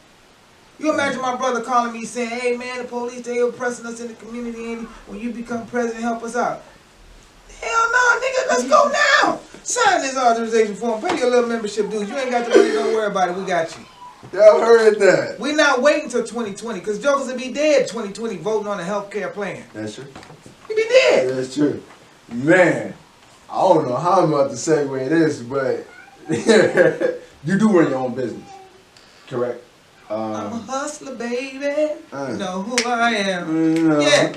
You imagine my brother calling me saying, hey man, the police, they oppressing us in the community, and when you become president, help us out. Hell no, nigga, let's go now. Sign this authorization form, pay your little membership dues. You ain't got the money, don't worry about it, we got you. Y'all heard that. We're not waiting till 2020, because jokers will be dead 2020 voting on a health care plan. That's true. He be dead. That's true. Man, I don't know how I'm about to segue this, but you do run your own business, correct? I'm a hustler, baby. You know who I am. No. Yeah.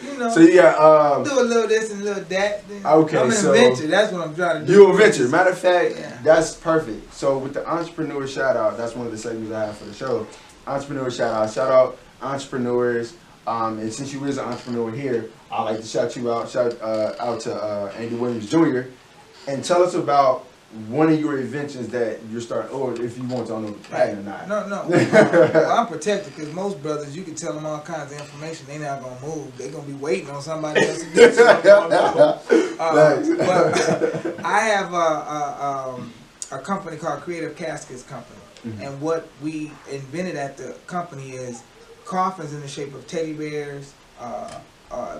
You know. So you got do a little this and a little that. Okay, I'm an so inventor. That's what I'm trying to do. You a venture. Matter of fact, Yeah. that's perfect. So with the entrepreneur shout out, that's one of the segments I have for the show. Entrepreneur shout out. Shout out entrepreneurs. And since you is an entrepreneur here, I'd like to shout out to Andy Williams Jr. and tell us about one of your inventions that you're starting, or if you want to, I don't know if it's patent or not. No. Well, I'm protected because most brothers, you can tell them all kinds of information. They're not going to move. They're going to be waiting on somebody else to do something. But I have a company called Creative Caskets Company. Mm-hmm. And what we invented at the company is coffins in the shape of teddy bears,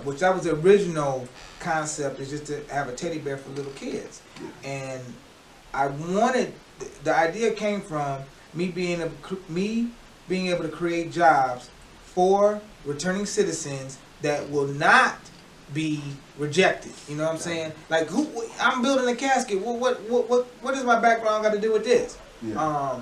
which that was the original concept, is just to have a teddy bear for little kids. And I wanted, the idea came from me being able to create jobs for returning citizens that will not be rejected. You know what I'm saying? Like, I'm building a casket. What does my background got to do with this? Yeah.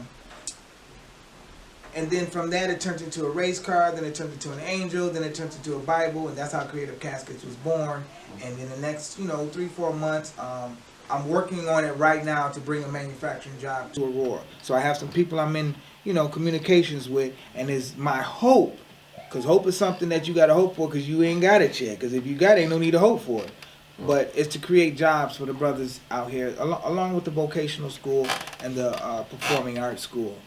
And then from that, it turned into a race car, then it turned into an angel, then it turned into a Bible, and that's how Creative Caskets was born. And in the next, 3-4 months, I'm working on it right now to bring a manufacturing job to Aurora. So I have some people I'm in, communications with, and it's my hope, because hope is something that you got to hope for, because you ain't got it yet. Because if you got it, ain't no need to hope for it. But it's to create jobs for the brothers out here, along with the vocational school and the performing arts school.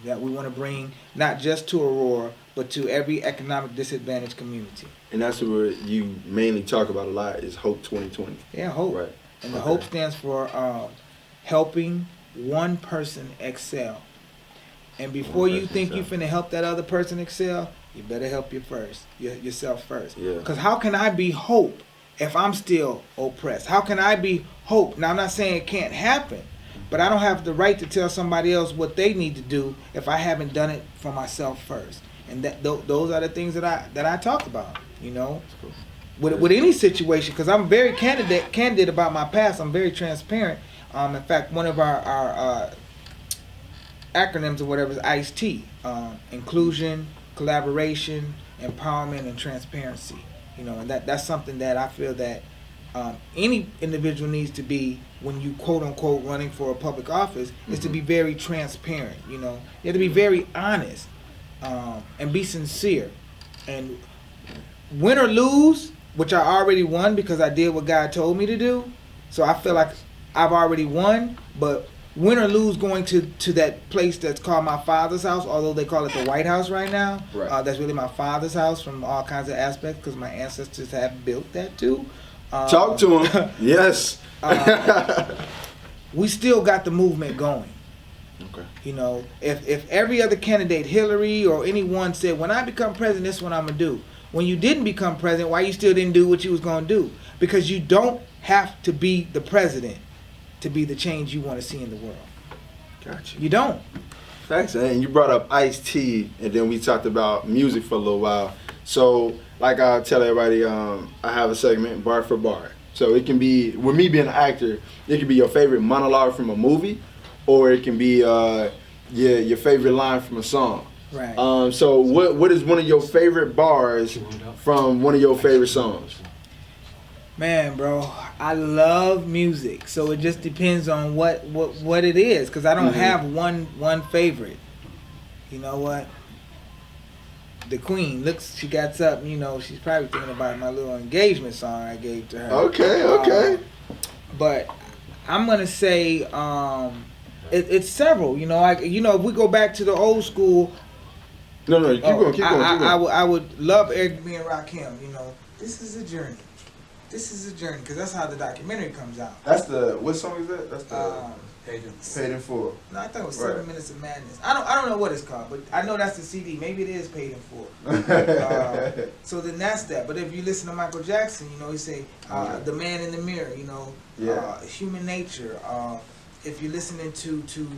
That we want to bring not just to Aurora, but to every economic disadvantaged community. And that's what you mainly talk about a lot is Hope 2020. Yeah, Hope. Right. And the Hope stands for helping one person excel. And before you think you finna help that other person excel, you better help yourself first. Yeah. Because how can I be hope if I'm still oppressed? How can I be hope? Now, I'm not saying it can't happen, but I don't have the right to tell somebody else what they need to do if I haven't done it for myself first. And those are the things that I talk about, Cool. With any situation, because I'm very candid about my past. I'm very transparent. In fact, one of our acronyms or whatever is ICE-T, inclusion, collaboration, empowerment, and transparency. And that's something that I feel that any individual needs to be when you quote unquote running for a public office, is to be very transparent. You have to be very honest and be sincere. And win or lose, which I already won because I did what God told me to do. So I feel like I've already won, but win or lose going to that place that's called my father's house, although they call it the White House right now. Right. That's really my father's house from all kinds of aspects because my ancestors have built that too. Talk to him. Yes. We still got the movement going. Okay. If every other candidate, Hillary or anyone, said, when I become president, this is what I'm going to do. When you didn't become president, why you still didn't do what you was going to do? Because you don't have to be the president to be the change you want to see in the world. Gotcha. You don't. Thanks, and you brought up Ice-T, and then we talked about music for a little while. So, like I tell everybody, I have a segment, bar for bar. So it can be, with me being an actor, it can be your favorite monologue from a movie, or it can be your favorite line from a song. Right. So what is one of your favorite bars from one of your favorite songs? Man, bro, I love music, so it just depends on what it is, because I don't have one favorite. You know what? The Queen, she got up, she's probably thinking about my little engagement song I gave to her. Okay. But I'm gonna say it's several. If we go back to the old school. No, keep going. I would love Eric B. and Rakim. This is a journey. This is a journey, because that's how the documentary comes out. That's what song is that? That's the Paid in Full. No, I thought it was 7 Minutes of Madness. I don't know what it's called, but I know that's the CD. Maybe it is Paid in Full. So then that's that. But if you listen to Michael Jackson, he say The Man in the Mirror. Human Nature. If you're listening to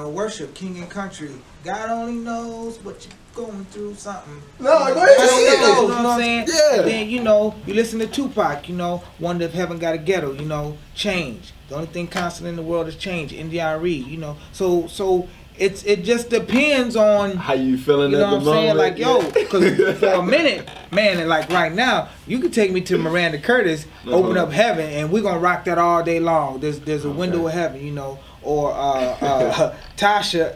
worship, King and Country, God only knows what you're going through, something. No, go ahead. You know what I'm saying? Yeah. And then, you listen to Tupac, Wonder If Heaven Got a Ghetto, Change. The only thing constant in the world is change. N.D.R.E., So it just depends on how you feeling at the moment. You know what I'm saying? Like, because for a minute, man, and like right now, you could take me to Miranda Curtis, Open Up Heaven, and we're going to rock that all day long. There's a window of heaven, or Tasha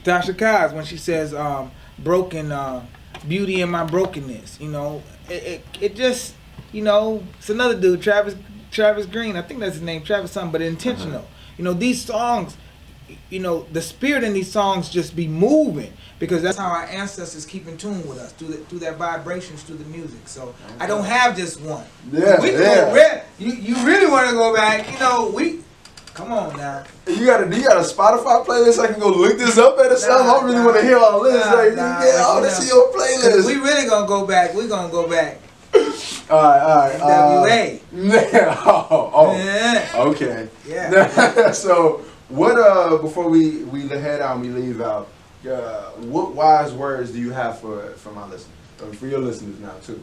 Cobbs when she says broken beauty in my brokenness. You know, it just, you know, it's another dude, Travis Green. I think that's his name, Travis something, but intentional. You know, these songs, you know, the spirit in these songs just be moving, because that's how our ancestors keep in tune with us, through their vibrations, through the music. So I don't have just one. Yeah, we can go you really want to go back, you know, come on now. You got a Spotify playlist? I can go look this up at or something. I really want to hear all this. This is your playlist. We really gonna go back. We gonna go back. All right. NWA. Yeah. Okay. Yeah. So what? Before we head out and we leave out, what wise words do you have for my listeners, or for your listeners now too?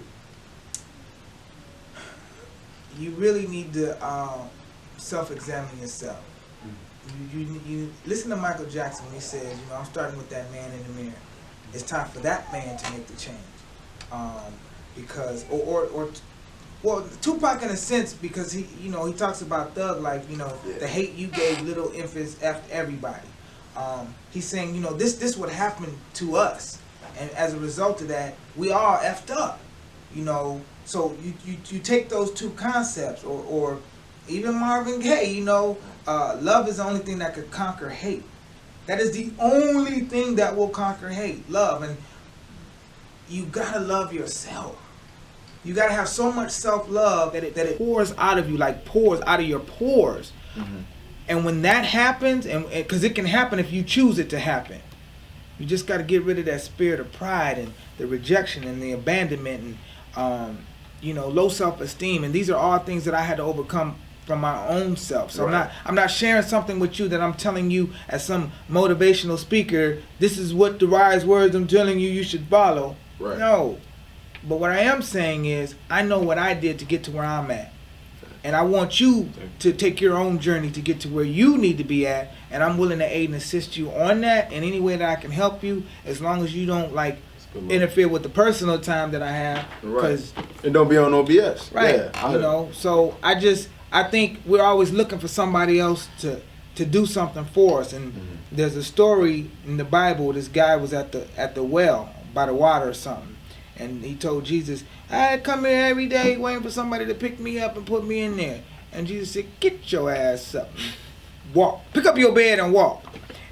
You really need to self-examine yourself. You listen to Michael Jackson when he says, you know, I'm starting with that man in the mirror. It's time for that man to make the change. Because well, Tupac in a sense, because he, you know, he talks about thug life, you know, the hate you gave little infants after everybody. He's saying, you know, this would happen to us, and as a result of that, we all effed up, you know. So you take those two concepts, or even Marvin Gaye, you know, love is the only thing that could conquer hate. That is the only thing that will conquer hate, love. And you gotta love yourself. You gotta have so much self-love that it pours out of you, like pours out of your pores. Mm-hmm. And when that happens, and because it can happen if you choose it to happen, you just gotta get rid of that spirit of pride and the rejection and the abandonment and you know, low self-esteem. And these are all things that I had to overcome from my own self. So right. I'm not sharing something with you that I'm telling you as some motivational speaker, this is what the wise words I'm telling you should follow. Right. No. But what I am saying is, I know what I did to get to where I'm at. And I want you to take your own journey to get to where you need to be at. And I'm willing to aid and assist you on that in any way that I can help you, as long as you don't interfere with the personal time that I have. Right. And don't be on no BS. Right. Yeah, you know, so I think we're always looking for somebody else to do something for us. And there's a story in the Bible, this guy was at the well by the water or something. And he told Jesus, I come here every day waiting for somebody to pick me up and put me in there. And Jesus said, get your ass up. Walk. Pick up your bed and walk.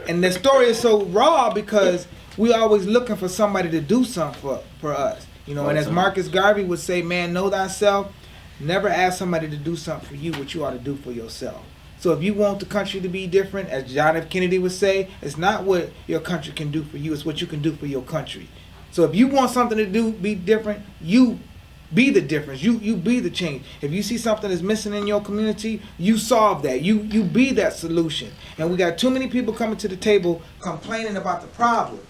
And the story is so raw because we always looking for somebody to do something for us. You know, and as Marcus Garvey would say, man, know thyself. Never ask somebody to do something for you what you ought to do for yourself. So if you want the country to be different, as John F. Kennedy would say, it's not what your country can do for you, it's what you can do for your country. So if you want something to be different, you be the difference. You be the change. If you see something is missing in your community, you solve that. You be that solution. And we got too many people coming to the table complaining about the problem,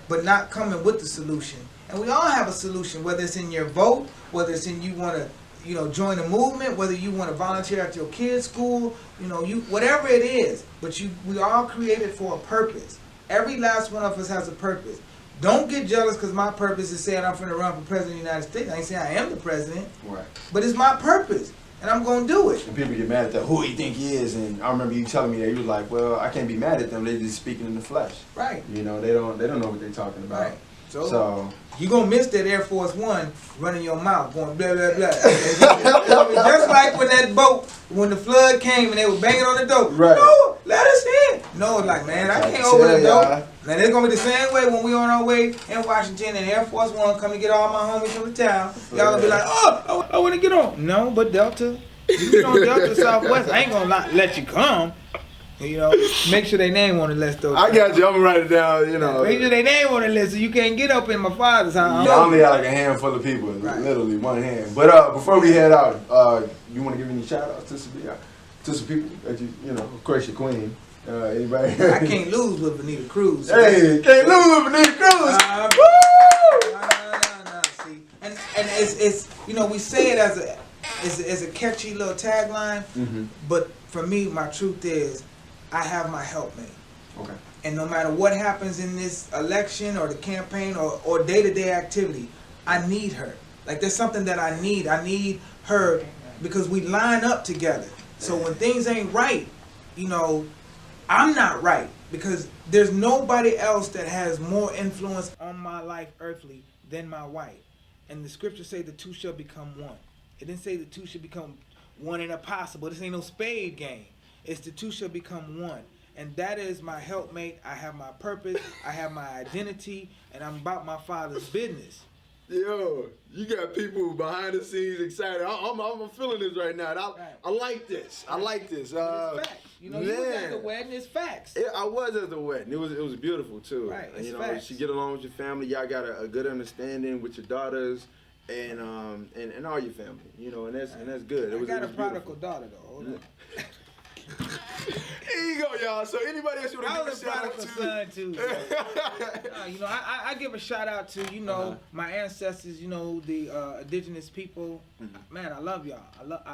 but not coming with the solution. And we all have a solution, whether it's in your vote, whether it's in you want to, you know, join a movement, whether you want to volunteer at your kid's school, you know, whatever it is. But we all created for a purpose. Every last one of us has a purpose. Don't get jealous because my purpose is saying I'm finna run for president of the United States. I ain't saying I am the president. Right. But it's my purpose, and I'm gonna do it. And people get mad at that, who he think he is, and I remember you telling me that, you was like, well, I can't be mad at them, they just speaking in the flesh. Right. You know, they don't know what they're talking about. Right. So you gonna miss that Air Force One running your mouth, going blah blah blah. Just like when that boat, when the flood came and they were banging on the door. Right. No, let us in. No, like, man, I can't open the door. Now it's gonna be the same way when we on our way in Washington and Air Force One come to get all my homies from the town. Y'all gonna be like, oh, I wanna get on. No, but Delta, you get on Delta Southwest, I ain't gonna let you come. You know, make sure they name on the list though. I got you. I'm gonna write it down. You know, make sure they name on the list so you can't get up in my father's house. I only got like a handful of people, literally one hand. But before we head out, you want to give any shout outs to some people that you know, of course your queen. Anybody? I can't lose with Vanita Cruz. Hey, can't lose with Vanita Cruz. No. See, and it's you know, we say it as a catchy little tagline, but for me, my truth is, I have my helpmate. Okay. And no matter what happens in this election or the campaign or day-to-day activity, I need her. Like, there's something that I need. I need her because we line up together. So when things ain't right, you know, I'm not right because there's nobody else that has more influence on my life earthly than my wife. And the scriptures say the two shall become one. It didn't say the two should become one and impossible. This ain't no spade game. It's the two shall become one. And that is my helpmate. I have my purpose. I have my identity. And I'm about my Father's business. Yo, you got people behind the scenes excited. I'm feeling this right now. I like this. I like this. It's facts. You know, you was at the wedding. It's facts. I was at the wedding. It was beautiful too. Right. It's you know, facts. she get along with your family. Y'all got a good understanding with your daughters and all your family. You know, and that's good. I got a prodigal daughter though. Hold on. Here you go, y'all. So anybody else you want to give a shout out to? Son too. So. You know, I give a shout out to my ancestors. You know, the indigenous people. Mm-hmm. Man, I love y'all.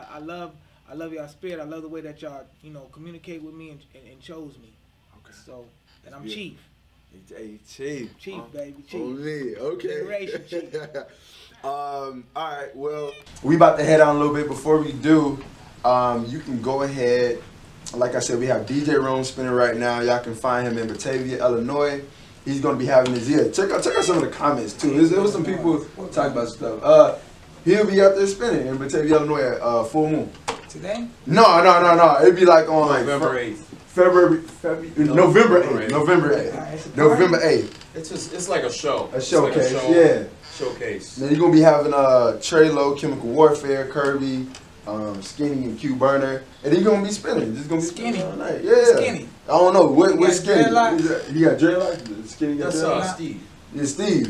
I love y'all spirit. I love the way that y'all communicate with me and chose me. Okay. So, and I'm Chief. Hey, Chief. Chief, baby, Chief. Oh, me. Okay. Generation Chief. All right. Well, we about to head on a little bit. Before we do, you can go ahead. Like I said, we have DJ Rome spinning right now. Y'all can find him in Batavia, Illinois. He's going to be having his Check out some of the comments too. There was some people talking about stuff. He'll be out there spinning in Batavia, Illinois at full moon. Today? No. It'd be like on November 8th. November 8th. November 8th. November 8th. It's like a show. A showcase, like yeah. Showcase. Then you're going to be having TRELL, Chemical Warfare, Kirby, Skinny, and Q Burner. And he's going to be spinning. Just going to be Skinny. spinning all night. Yeah. Skinny. I don't know. What Skinny? Dreadlocks? You got dreadlocks? Skinny got That's dreadlocks? Steve. Yeah, Steve.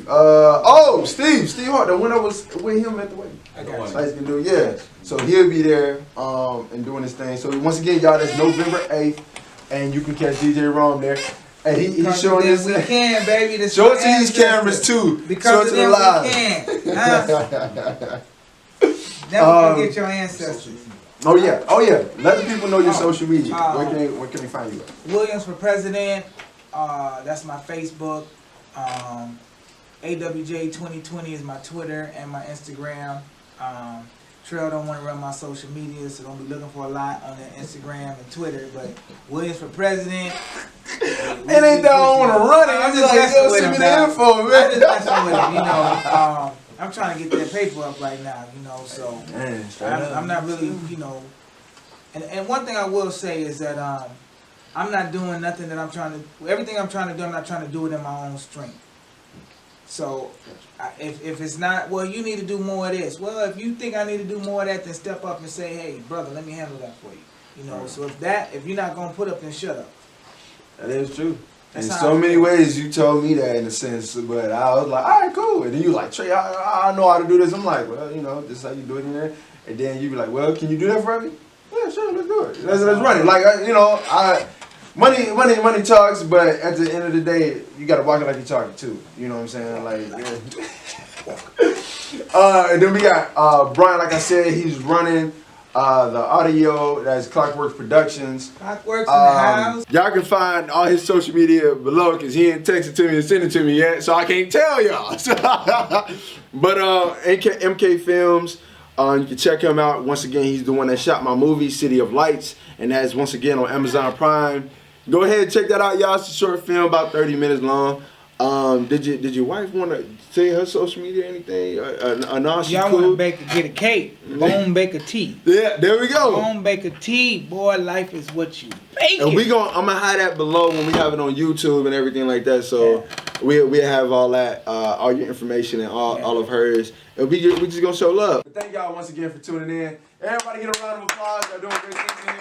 Steve Hart, the one that was with him at the wedding. I got you. Nice to do, yeah. So he'll be there and doing his thing. So once again, y'all, that's November 8th, and you can catch DJ Rome there. And he's showing this. We can, baby. This show it to these cameras too. Because show it to the live. We can. Never forget your ancestors. Oh yeah. Let the people know your social media. Where can they find you at? Williams for President. That's my Facebook. AWJ 2020 is my Twitter and my Instagram. TRELL don't want to run my social media, so don't be looking for a lot on the Instagram and Twitter. But Williams for President. It ain't that I don't want to run it. I'm just like, yo, send me the info, man. I'm just messing with him, you know. I'm trying to get that paper up right now, you know. So I'm not really, you know. And one thing I will say is that I'm not doing nothing that I'm trying to. Everything I'm trying to do, I'm not trying to do it in my own strength. So if it's not, well, you need to do more of this. Well, if you think I need to do more of that, then step up and say, hey, brother, let me handle that for you. You know. So if you're not gonna put up, then shut up. That is true. That's in how so I many feel. ways, you told me that in a sense, but I was like, all right, cool. And then you like, Trey, I know how to do this. I'm like, well, you know, this is how you do it in there. And then you be like, well, can you do that for me? Yeah, sure, let's do it. Let's run it. Like, money talks, but at the end of the day, you gotta walk it like you're talking too. You know what I'm saying? Like, and then we got Brian. Like I said, he's running the audio. That's Clockworks Productions. Clockworks in the house. y'all can find all his social media below because he ain't texted to me and sent it to me yet, so I can't tell y'all. But MK Films. You can check him out. Once again, he's the one that shot my movie, City of Lights, and that's once again on Amazon Prime. Go ahead and check that out, y'all. It's a short film, about 30 minutes long. Did your wife want to say her social media or anything? No, she's Y'all cool. want to get a cake, bone bake a tea. Yeah, there we go. Bone bake a tea, boy. Life is what you bake. And I'm gonna hide that below when we have it on YouTube and everything like that. So we have all that, all your information and all of hers. And we just gonna show love. But thank y'all once again for tuning in. Everybody get a round of applause. Y'all doing great things in here.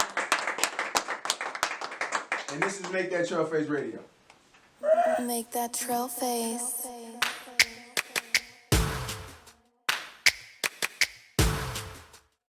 And this is Make That Trail Face Radio. Make that trail face.